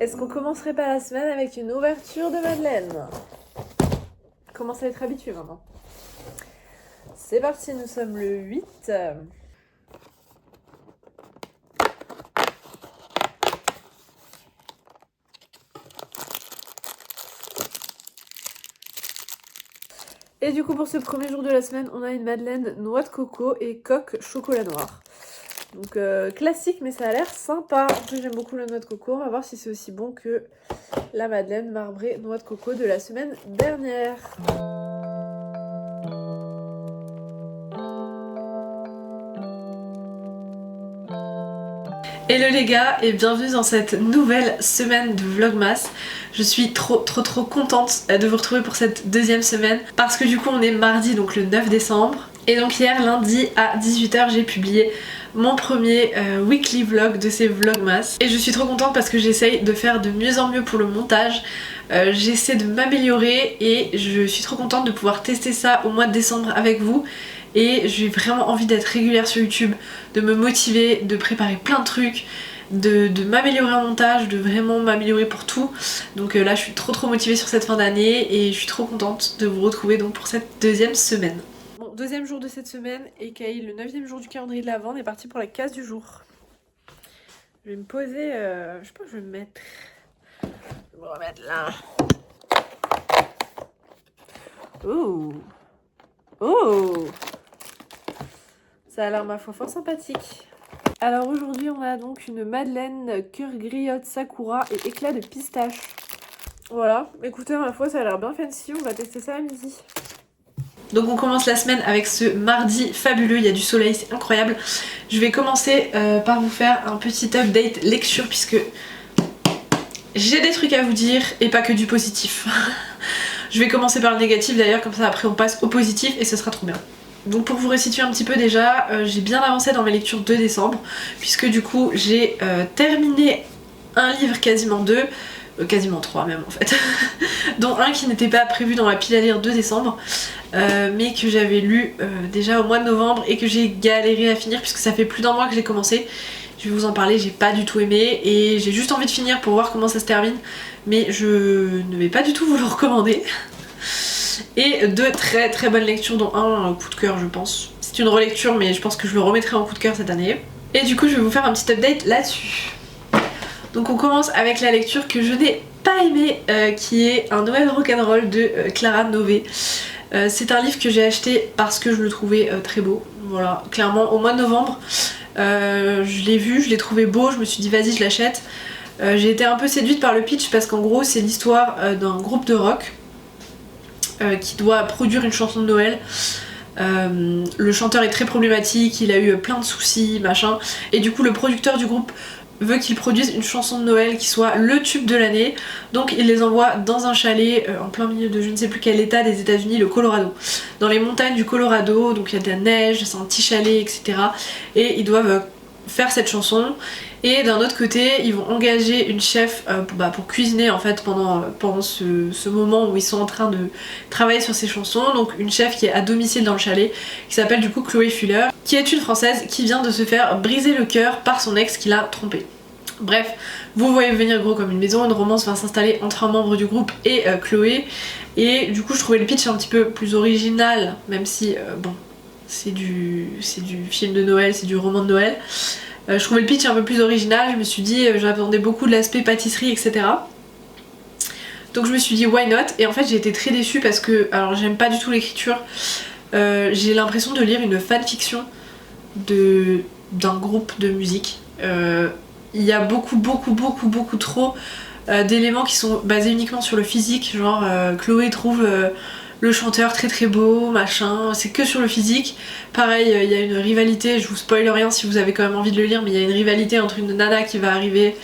Est-ce qu'on commencerait pas la semaine avec une ouverture de Madeleine? Commence à être habitué maintenant. C'est parti, nous sommes le 8. Et du coup, pour ce premier jour de la semaine, on a une madeleine noix de coco et coque chocolat noir. Donc classique, mais ça a l'air sympa. En plus, j'aime beaucoup la noix de coco. On va voir si c'est aussi bon que la madeleine marbrée noix de coco de la semaine dernière. Hello les gars et bienvenue dans cette nouvelle semaine de Vlogmas. Je suis trop contente de vous retrouver pour cette deuxième semaine parce que du coup on est mardi, donc le 9 décembre. Et donc hier lundi à 18h j'ai publié mon premier weekly vlog de ces Vlogmas. Et je suis trop contente parce que j'essaye de faire de mieux en mieux pour le montage. J'essaie de m'améliorer et je suis trop contente de pouvoir tester ça au mois de décembre avec vous. Et j'ai vraiment envie d'être régulière sur YouTube, de me motiver, de préparer plein de trucs, de m'améliorer en montage, de vraiment m'améliorer pour tout. Donc là je suis trop motivée sur cette fin d'année et je suis trop contente de vous retrouver donc pour cette deuxième semaine. Bon, deuxième jour de cette semaine et Kay, le 9e jour du calendrier de l'Avent, on est parti pour la case du jour. Je vais me poser, je sais pas où je vais me mettre. Je vais me remettre là. Oh. Oh. Ça a l'air ma foi fort sympathique. Alors aujourd'hui on a donc une madeleine cœur griotte sakura et éclat de pistache. Voilà, écoutez ma foi ça a l'air bien fancy, on va tester ça à midi. Donc on commence la semaine avec ce mardi fabuleux, il y a du soleil, c'est incroyable. Je vais commencer par vous faire un petit update lecture puisque j'ai des trucs à vous dire et pas que du positif. Je vais commencer par le négatif d'ailleurs, comme ça après on passe au positif et ce sera trop bien. Donc pour vous resituer un petit peu déjà, j'ai bien avancé dans mes lectures de décembre puisque du coup j'ai terminé un livre quasiment deux, quasiment trois même en fait, dont un qui n'était pas prévu dans ma pile à lire de décembre mais que j'avais lu déjà au mois de novembre et que j'ai galéré à finir puisque ça fait plus d'un mois que j'ai commencé. Je vais vous en parler, j'ai pas du tout aimé et j'ai juste envie de finir pour voir comment ça se termine, mais je ne vais pas du tout vous le recommander. Et deux très bonnes lectures, dont un coup de cœur je pense. C'est une relecture mais je pense que je le remettrai en coup de cœur cette année. Et du coup je vais vous faire un petit update là-dessus. Donc on commence avec la lecture que je n'ai pas aimée, qui est Un Noël rock'n'roll de Clara Nové. C'est un livre que j'ai acheté parce que je le trouvais très beau. Voilà, clairement au mois de novembre. Je l'ai vu, je l'ai trouvé beau, je me suis dit vas-y je l'achète. J'ai été un peu séduite par le pitch parce qu'en gros c'est l'histoire d'un groupe de rock qui doit produire une chanson de Noël. Le chanteur est très problématique, il a eu plein de soucis, machin, et du coup le producteur du groupe veut qu'il produise une chanson de Noël qui soit le tube de l'année, donc il les envoie dans un chalet en plein milieu de je ne sais plus quel état des États-Unis, le Colorado, dans les montagnes du Colorado, donc il y a de la neige, c'est un petit chalet, etc. Et ils doivent faire cette chanson. Et d'un autre côté ils vont engager une chef pour cuisiner en fait pendant ce moment où ils sont en train de travailler sur ces chansons. Donc une chef qui est à domicile dans le chalet, qui s'appelle du coup Chloé Fuller, qui est une française qui vient de se faire briser le cœur par son ex qui l'a trompée. Bref, vous voyez venir gros comme une maison, une romance va s'installer entre un membre du groupe et Chloé. Et du coup je trouvais le pitch un petit peu plus original, même si bon c'est du film de Noël, c'est du roman de Noël. Je trouvais le pitch un peu plus original, je me suis dit j'attendais beaucoup de l'aspect pâtisserie etc. Donc je me suis dit why not, et en fait j'ai été très déçue parce que, alors j'aime pas du tout l'écriture, j'ai l'impression de lire une fanfiction d'un groupe de musique. Il y a beaucoup trop d'éléments qui sont basés uniquement sur le physique, genre Chloé trouve le chanteur très beau, machin, c'est que sur le physique. Pareil, il y a une rivalité, je vous spoil rien si vous avez quand même envie de le lire, mais il y a une rivalité entre une nana qui va arriver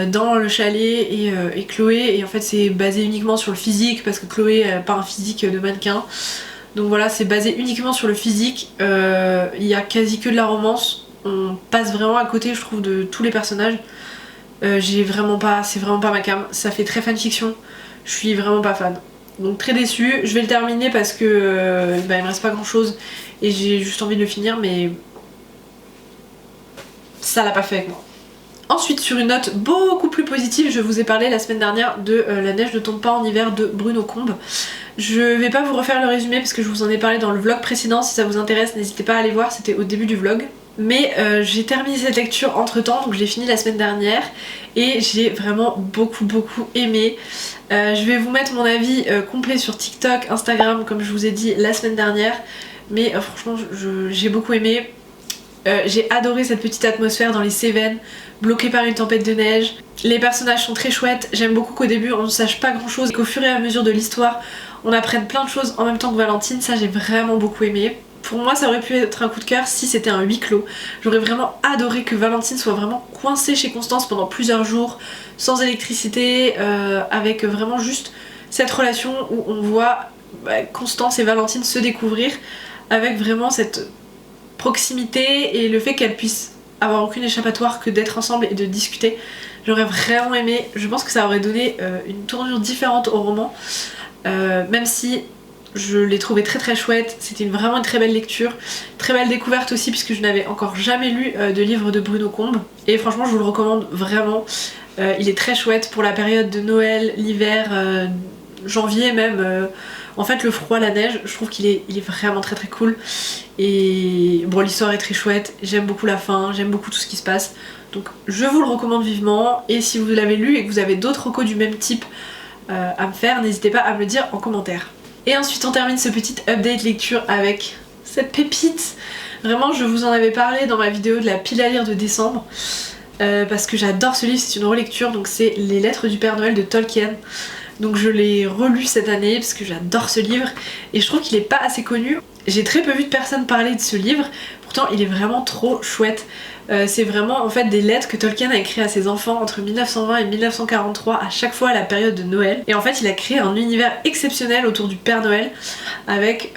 dans le chalet et Chloé, et en fait c'est basé uniquement sur le physique parce que Chloé n'a pas un physique de mannequin. Donc voilà, c'est basé uniquement sur le physique, il y a quasi que de la romance, on passe vraiment à côté je trouve de tous les personnages. C'est vraiment pas ma cam, ça fait très fanfiction, je suis vraiment pas fan. Donc très déçue, je vais le terminer parce que il me reste pas grand chose et j'ai juste envie de le finir, mais ça l'a pas fait avec moi. Ensuite, sur une note beaucoup plus positive, je vous ai parlé la semaine dernière de La neige ne tombe pas en hiver de Bruno Combe. Je vais pas vous refaire le résumé parce que je vous en ai parlé dans le vlog précédent. Si ça vous intéresse, n'hésitez pas à aller voir, c'était au début du vlog. Mais j'ai terminé cette lecture entre temps, donc je l'ai fini la semaine dernière et j'ai vraiment beaucoup aimé. Je vais vous mettre mon avis complet sur TikTok, Instagram, comme je vous ai dit la semaine dernière. Mais franchement, j'ai beaucoup aimé. J'ai adoré cette petite atmosphère dans les Cévennes, bloquée par une tempête de neige. Les personnages sont très chouettes, j'aime beaucoup qu'au début on ne sache pas grand chose et qu'au fur et à mesure de l'histoire on apprenne plein de choses en même temps que Valentine, ça j'ai vraiment beaucoup aimé. Pour moi ça aurait pu être un coup de cœur si c'était un huis clos. J'aurais vraiment adoré que Valentine soit vraiment coincée chez Constance pendant plusieurs jours, sans électricité, avec vraiment juste cette relation où on voit Constance et Valentine se découvrir avec vraiment cette proximité et le fait qu'elles puissent avoir aucune échappatoire que d'être ensemble et de discuter. J'aurais vraiment aimé, je pense que ça aurait donné une tournure différente au roman, même si je l'ai trouvé très chouette. C'était vraiment une très belle lecture, très belle découverte aussi puisque je n'avais encore jamais lu de livre de Bruno Combe et franchement je vous le recommande vraiment. Il est très chouette pour la période de Noël, l'hiver, janvier même. En fait le froid, la neige, je trouve qu'il est vraiment très cool. Et bon, l'histoire est très chouette, j'aime beaucoup la fin, j'aime beaucoup tout ce qui se passe. Donc je vous le recommande vivement. Et si vous l'avez lu et que vous avez d'autres recos du même type à me faire, n'hésitez pas à me le dire en commentaire. Et ensuite on termine ce petit update lecture avec cette pépite. Vraiment je vous en avais parlé dans ma vidéo de la pile à lire de décembre. Parce que j'adore ce livre, c'est une relecture, donc c'est Les Lettres du Père Noël de Tolkien. Donc je l'ai relu cette année parce que j'adore ce livre et je trouve qu'il est pas assez connu. J'ai très peu vu de personnes parler de ce livre, pourtant il est vraiment trop chouette. C'est vraiment en fait des lettres que Tolkien a écrites à ses enfants entre 1920 et 1943, à chaque fois à la période de Noël. Et en fait il a créé un univers exceptionnel autour du Père Noël avec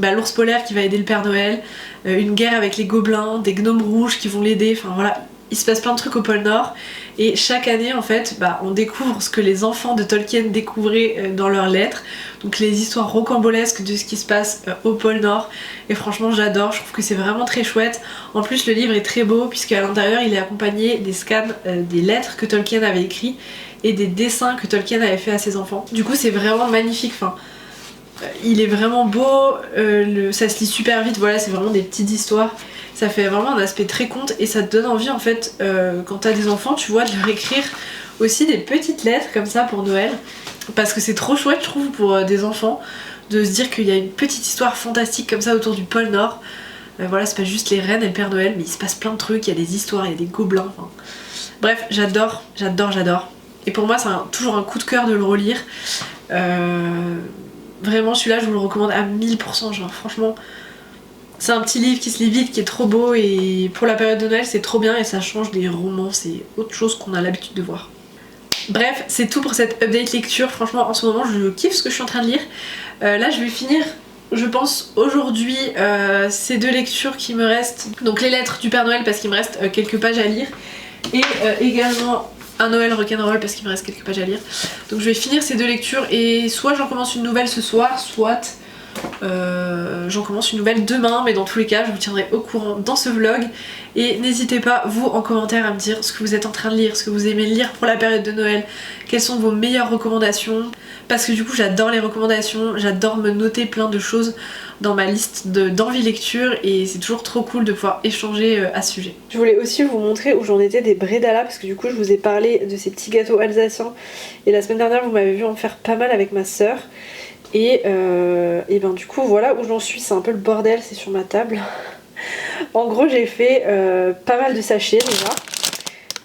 l'ours polaire qui va aider le Père Noël, une guerre avec les gobelins, des gnomes rouges qui vont l'aider, enfin voilà. Il se passe plein de trucs au pôle Nord et chaque année en fait on découvre ce que les enfants de Tolkien découvraient dans leurs lettres, donc les histoires rocambolesques de ce qui se passe au pôle Nord et franchement j'adore, je trouve que c'est vraiment très chouette. En plus le livre est très beau puisque à l'intérieur il est accompagné des scans des lettres que Tolkien avait écrites et des dessins que Tolkien avait fait à ses enfants. Du coup c'est vraiment magnifique, enfin il est vraiment beau, ça se lit super vite, voilà c'est vraiment des petites histoires. Ça fait vraiment un aspect très conte et ça te donne envie en fait quand t'as des enfants tu vois de leur écrire aussi des petites lettres comme ça pour Noël parce que c'est trop chouette je trouve pour des enfants de se dire qu'il y a une petite histoire fantastique comme ça autour du pôle Nord. Voilà c'est pas juste les reines et le Père Noël mais il se passe plein de trucs, il y a des histoires, il y a des gobelins, enfin... Bref j'adore. Et pour moi c'est toujours un coup de cœur de le relire. Vraiment celui-là je vous le recommande à 1000%, genre franchement... C'est un petit livre qui se lit vite, qui est trop beau et pour la période de Noël c'est trop bien et ça change des romans, c'est autre chose qu'on a l'habitude de voir. Bref, c'est tout pour cette update lecture, franchement en ce moment je kiffe ce que je suis en train de lire. Là je vais finir, je pense aujourd'hui, ces deux lectures qui me restent. Donc les lettres du Père Noël parce qu'il me reste quelques pages à lire et également un Noël rock'n'roll parce qu'il me reste quelques pages à lire. Donc je vais finir ces deux lectures et soit j'en commence une nouvelle ce soir, soit... j'en commence une nouvelle demain, mais dans tous les cas je vous tiendrai au courant dans ce vlog et n'hésitez pas vous en commentaire à me dire ce que vous êtes en train de lire, ce que vous aimez lire pour la période de Noël, quelles sont vos meilleures recommandations, parce que du coup j'adore les recommandations, j'adore me noter plein de choses dans ma liste d'envie lecture et c'est toujours trop cool de pouvoir échanger à ce sujet. Je voulais aussi vous montrer où j'en étais des bredala parce que du coup je vous ai parlé de ces petits gâteaux alsaciens et la semaine dernière vous m'avez vu en faire pas mal avec ma soeur. Et ben du coup voilà où j'en suis, c'est un peu le bordel, c'est sur ma table. En gros j'ai fait pas mal de sachets déjà.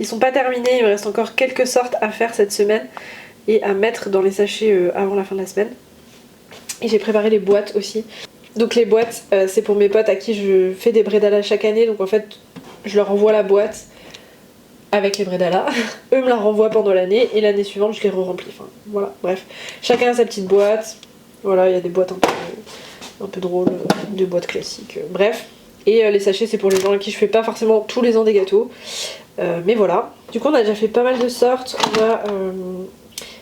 Ils sont pas terminés, il me reste encore quelques sortes à faire cette semaine et à mettre dans les sachets avant la fin de la semaine. Et j'ai préparé les boîtes aussi. Donc les boîtes c'est pour mes potes à qui je fais des bredala chaque année, donc en fait je leur envoie la boîte avec les bredala, eux me la renvoient pendant l'année et l'année suivante je les re-remplis, enfin voilà, bref. Chacun a sa petite boîte. Voilà, il y a des boîtes un peu drôles, des boîtes classiques, bref. Et les sachets c'est pour les gens à qui je fais pas forcément tous les ans des gâteaux. Mais voilà. Du coup on a déjà fait pas mal de sortes. On a,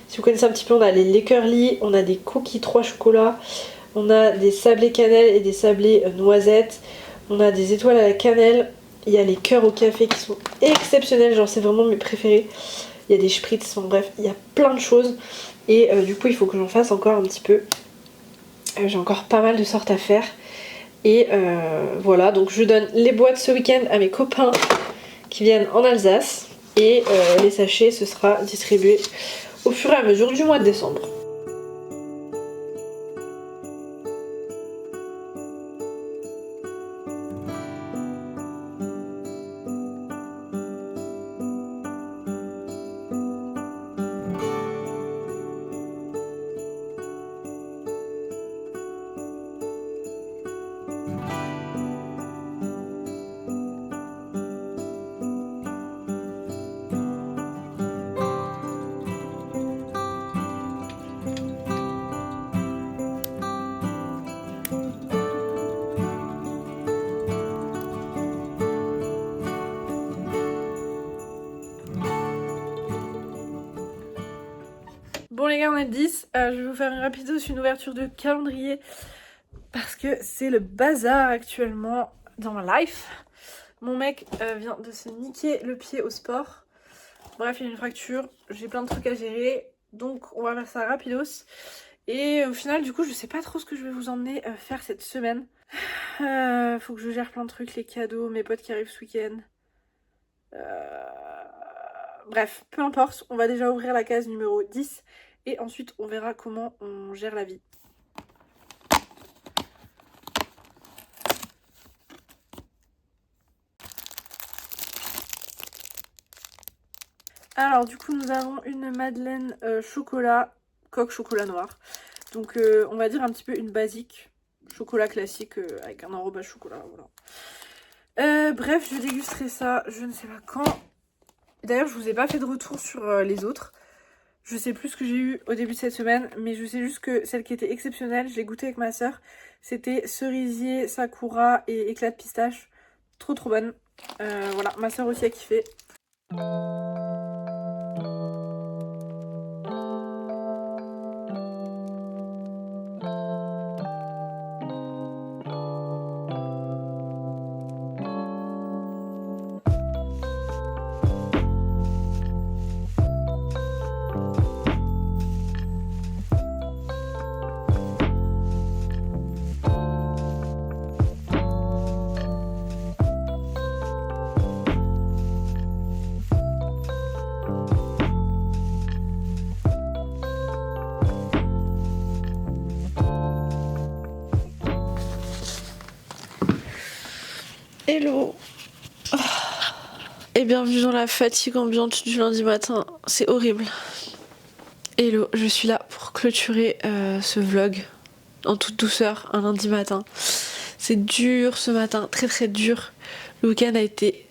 si vous connaissez un petit peu, on a les Lakerly, on a des cookies 3 chocolats, on a des sablés cannelle et des sablés noisettes, on a des étoiles à la cannelle, Il y a les cœurs au café qui sont exceptionnels, genre c'est vraiment mes préférés. Il y a des spritz, enfin bref, il y a plein de choses. Et du coup il faut que j'en fasse encore un petit peu. J'ai encore pas mal de sortes à faire. Et voilà, donc je donne les boîtes ce week-end à mes copains qui viennent en Alsace. Et les sachets, ce sera distribué au fur et à mesure du mois de décembre. Bon les gars, on est 10, je vais vous faire une rapidos, une ouverture de calendrier parce que c'est le bazar actuellement dans ma life. Mon mec vient de se niquer le pied au sport. Bref, il y a une fracture, j'ai plein de trucs à gérer, donc on va faire ça rapidos. Et au final, du coup, je sais pas trop ce que je vais vous emmener faire cette semaine. Faut que je gère plein de trucs, les cadeaux, mes potes qui arrivent ce week-end. Bref, peu importe, on va déjà ouvrir la case numéro 10 et ensuite on verra comment on gère la vie. Alors du coup nous avons une madeleine chocolat, coque chocolat noir. Donc on va dire un petit peu une basique, chocolat classique avec un enrobage chocolat, voilà. Bref, je dégusterai ça, je ne sais pas quand. D'ailleurs je vous ai pas fait de retour sur les autres. Je sais plus ce que j'ai eu au début de cette semaine, mais je sais juste que celle qui était exceptionnelle, je l'ai goûtée avec ma soeur. C'était cerisier, sakura et éclat de pistache. Trop trop bonne. Voilà, ma soeur aussi a kiffé. Hello. Et bienvenue dans la fatigue ambiante du lundi matin. C'est horrible. Hello, je suis là pour clôturer ce vlog en toute douceur un lundi matin. C'est dur ce matin, très très dur. Le week-end a été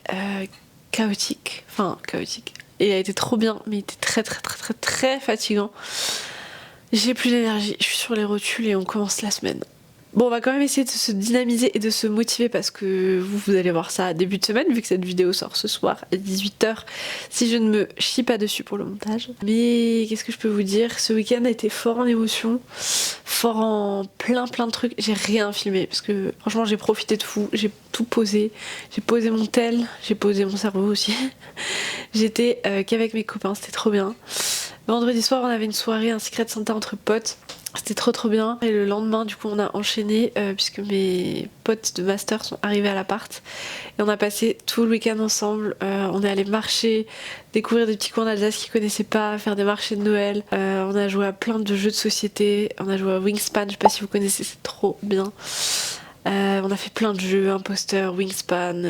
chaotique. Enfin, chaotique. Il a été trop bien, mais il était très très très très très fatigant. J'ai plus d'énergie, je suis sur les rotules et on commence la semaine. Bon, on va quand même essayer de se dynamiser et de se motiver parce que vous allez voir ça à début de semaine vu que cette vidéo sort ce soir à 18 h si je ne me chie pas dessus pour le montage. Mais qu'est-ce que je peux vous dire, ce week-end a été fort en émotion, fort en plein de trucs. J'ai rien filmé parce que franchement j'ai profité de fou, j'ai tout posé. J'ai posé mon tel, j'ai posé mon cerveau aussi. J'étais qu'avec mes copains, c'était trop bien. Vendredi soir on avait une soirée, un Secret Santa entre potes. C'était trop bien. Et le lendemain du coup on a enchaîné puisque mes potes de master sont arrivés à l'appart. Et on a passé tout le week-end ensemble. On est allé marcher, découvrir des petits coins d'Alsace qu'ils connaissaient pas, faire des marchés de Noël. On a joué à plein de jeux de société. On a joué à Wingspan, je sais pas si vous connaissez, c'est trop bien. On a fait plein de jeux, Imposter, Wingspan,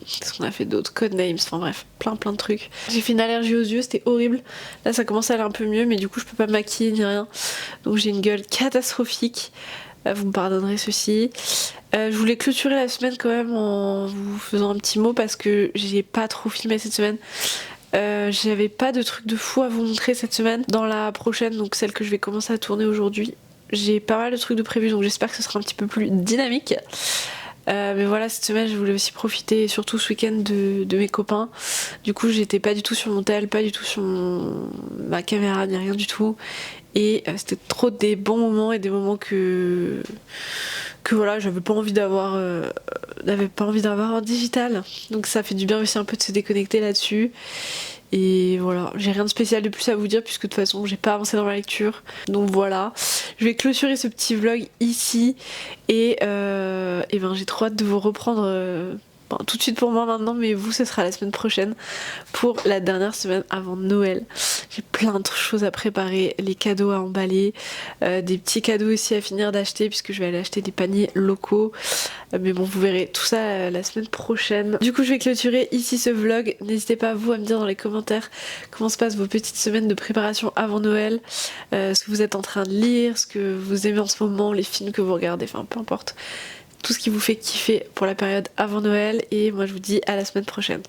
qu'est-ce qu'on a fait d'autres, Codenames, enfin bref, plein de trucs. J'ai fait une allergie aux yeux, c'était horrible. Là ça commence à aller un peu mieux, mais du coup je peux pas me maquiller ni rien. Donc j'ai une gueule catastrophique. Vous me pardonnerez ceci. Je voulais clôturer la semaine quand même en vous faisant un petit mot parce que j'ai pas trop filmé cette semaine. J'avais pas de trucs de fou à vous montrer cette semaine. Dans la prochaine, donc celle que je vais commencer à tourner aujourd'hui, j'ai pas mal de trucs de prévu, donc j'espère que ce sera un petit peu plus dynamique. Mais voilà, cette semaine je voulais aussi profiter, surtout ce week-end, de mes copains. Du coup j'étais pas du tout sur mon tel, pas du tout sur ma caméra, ni rien du tout. Et c'était trop des bons moments et des moments que voilà, j'avais pas envie d'avoir n'avais pas envie d'avoir un digital. Donc ça fait du bien aussi un peu de se déconnecter là-dessus. Et voilà, j'ai rien de spécial de plus à vous dire puisque de toute façon j'ai pas avancé dans la lecture. Donc voilà, je vais clôturer ce petit vlog ici et ben j'ai trop hâte de vous reprendre tout de suite pour moi maintenant, mais vous ce sera la semaine prochaine pour la dernière semaine avant Noël. J'ai plein de choses à préparer, les cadeaux à emballer, des petits cadeaux aussi à finir d'acheter puisque je vais aller acheter des paniers locaux. Mais bon, vous verrez tout ça la semaine prochaine. Du coup, je vais clôturer ici ce vlog. N'hésitez pas vous à me dire dans les commentaires comment se passent vos petites semaines de préparation avant Noël, ce que vous êtes en train de lire, ce que vous aimez en ce moment, les films que vous regardez, enfin peu importe. Tout ce qui vous fait kiffer pour la période avant Noël. Et moi je vous dis à la semaine prochaine.